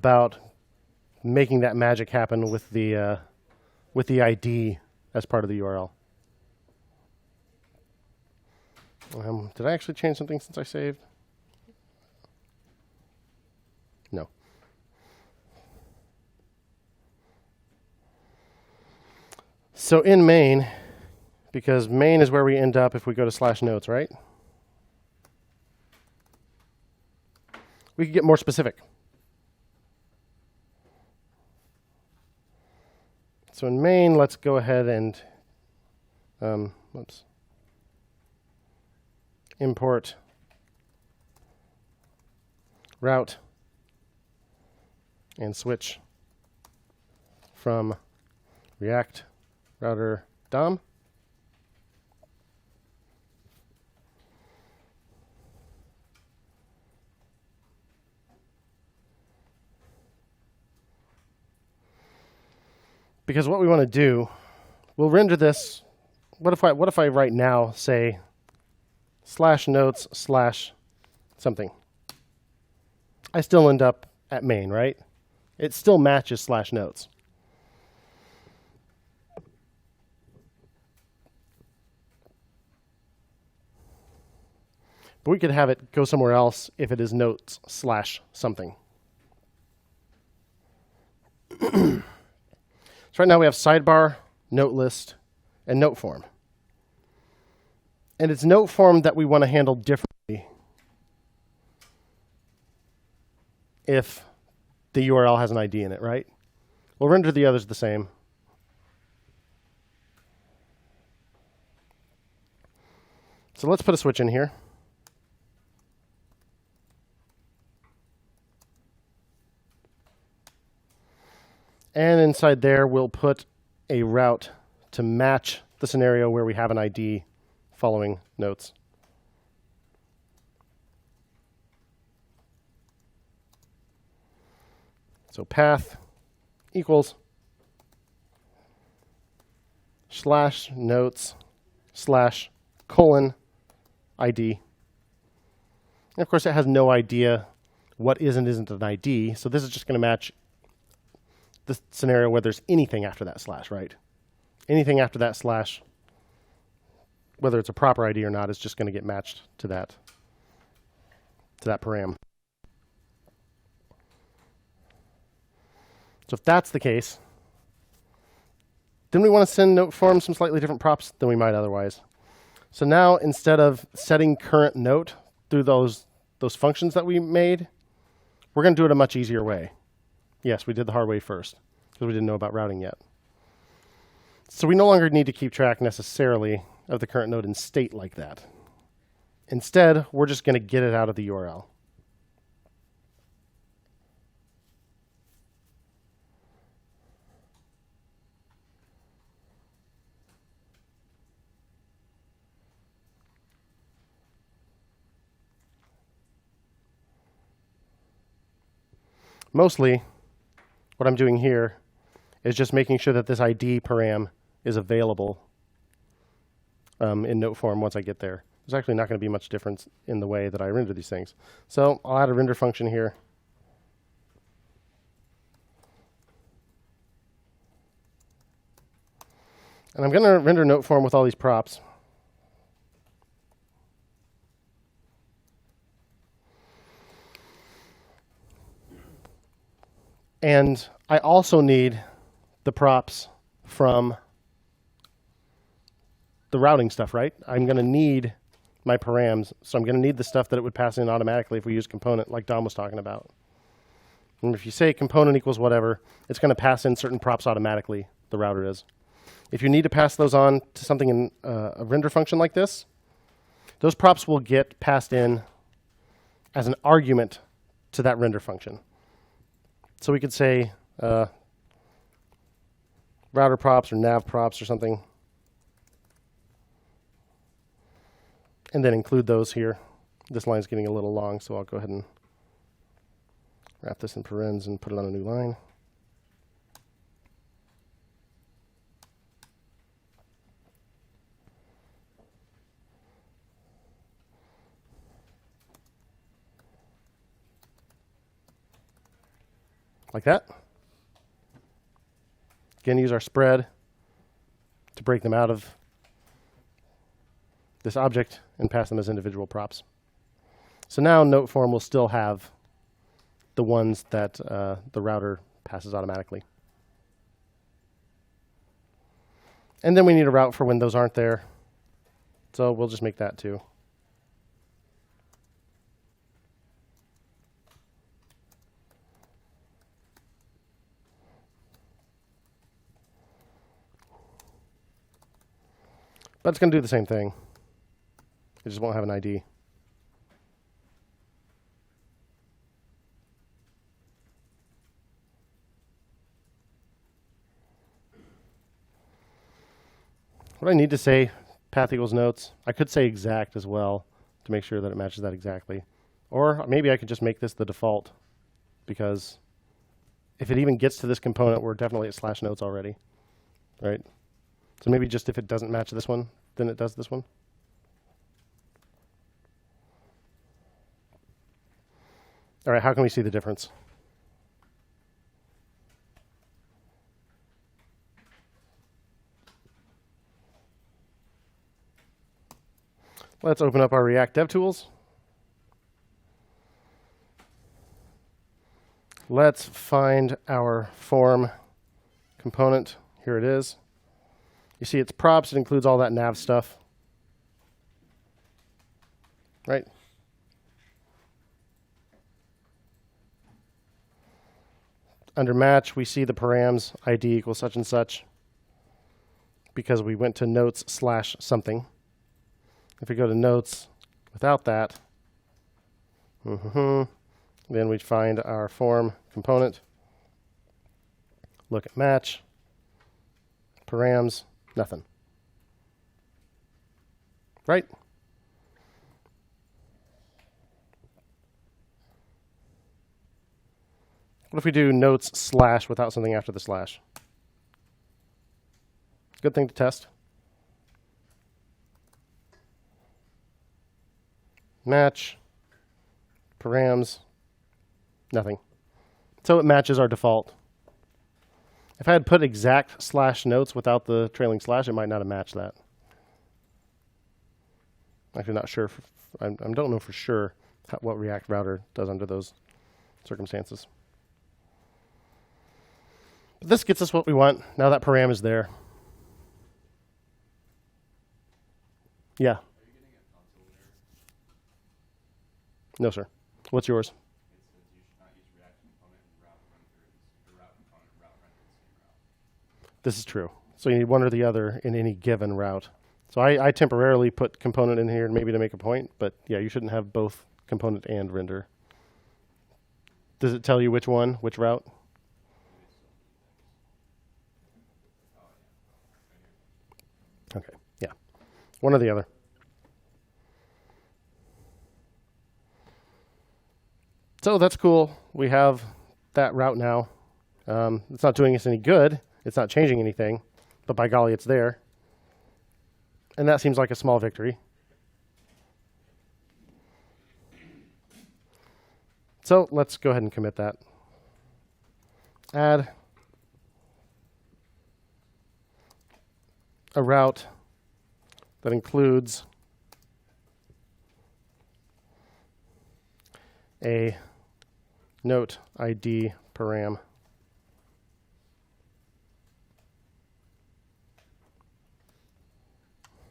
about making that magic happen with the ID as part of the URL. Did I actually change something since I saved? No. So in main, because main is where we end up if we go to /notes, right? We could get more specific. So in main, let's go ahead and import route and switch from React router DOM because what we want to do, we'll render this. What if I right now say /notes /something? I still end up at main, right? It still matches /notes. But we could have it go somewhere else if it is notes /something. So right now we have sidebar, note list, and note form. And it's note form that we want to handle differently if the URL has an ID in it, right? We'll render the others the same. So let's put a switch in here. And inside there, we'll put a route to match the scenario where we have an ID following notes. So path equals /notes /:ID. And of course, it has no idea what is and isn't an ID. So this is just going to match the scenario where there's anything after that /, right? Anything after that /, whether it's a proper ID or not, is just going to get matched to that param. So if that's the case, then we want to send note form some slightly different props than we might otherwise. So now instead of setting current note through those functions that we made, we're going to do it a much easier way. Yes, we did the hard way first because we didn't know about routing yet. So we no longer need to keep track necessarily of the current node in state like that. Instead, we're just going to get it out of the URL. Mostly, what I'm doing here is just making sure that this ID param is available in note form once I get there. There's actually not going to be much difference in the way that I render these things. So I'll add a render function here. And I'm going to render note form with all these props. And I also need the props from the routing stuff, right? I'm going to need my params, so I'm going to need the stuff that it would pass in automatically if we use component like Dom was talking about. And if you say component equals whatever, it's going to pass in certain props automatically, the router is. If you need to pass those on to something in a render function like this, those props will get passed in as an argument to that render function. So we could say router props or nav props or something, and then include those here. This line's getting a little long, so I'll go ahead and wrap this in parens and put it on a new line. like that. Again, use our spread to break them out of this object and pass them as individual props. So now note form will still have the ones that the router passes automatically. And then we need a route for when those aren't there. So we'll just make that too. But it's going to do the same thing. It just won't have an ID. What I need to say, path equals notes. I could say exact as well to make sure that it matches that exactly. Or maybe I could just make this the default, because if it even gets to this component, we're definitely at /notes already, right? So maybe just if it doesn't match this one, then it does this one. All right, how can we see the difference? Let's open up our React DevTools. Let's find our form component. Here it is. You see it's props. It includes all that nav stuff, right? Under match, we see the params ID equals such and such because we went to notes / something. If we go to notes without that, then we find our form component. Look at match, params, nothing. Right? What if we do notes / without something after the slash? Good thing to test. Match, params, nothing. So it matches our default. If I had put exact /notes without the trailing slash, it might not have matched that. Actually, not sure. I don't know for sure what React Router does under those circumstances. But this gets us what we want. Now that param is there. Yeah. No, sir. What's yours? This is true. So you need one or the other in any given route. So I temporarily put component in here maybe to make a point, but yeah, you shouldn't have both component and render. Does it tell you which one, which route? Okay, yeah. One or the other. So that's cool. We have that route now. It's not doing us any good. It's not changing anything, but by golly, it's there. And that seems like a small victory. So let's go ahead and commit that. Add a route that includes a note ID param.